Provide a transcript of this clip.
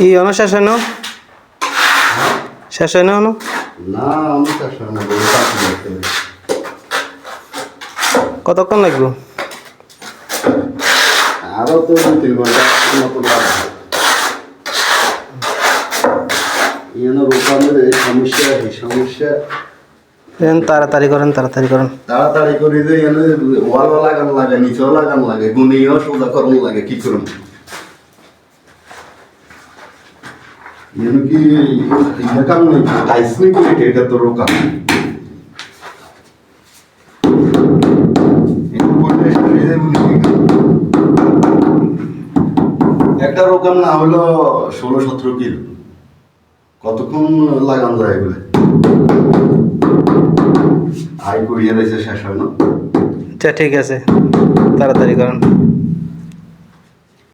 ই অনো শেষ হয় না? শেষ হয় না অনো? না আমি শেষ হয় না, কতক্ষণ লাগবে? আরো তো 2-3 ঘন্টা মতো লাগবে। রোকানের এই সমস্যা তাড়াতাড়ি করেন, তাড়াতাড়ি করেন। তাড়াতাড়ি করে যে এনে ওয়ালও লাগানো লাগে, নিচেও লাগানো লাগে, গুনিয়েও সোজা করানো লাগে, কি করুন এনে কি কাম নেই, টাইস নেই কি এটা তো রোকা একটা রোকাম না হলো 16-17 কিলো। কতক্ষণ লাগানো যায় বলে আই করিয়ে দিয়েছে, শেষ হয় না। আচ্ছা ঠিক আছে, তাড়াতাড়ি করেন।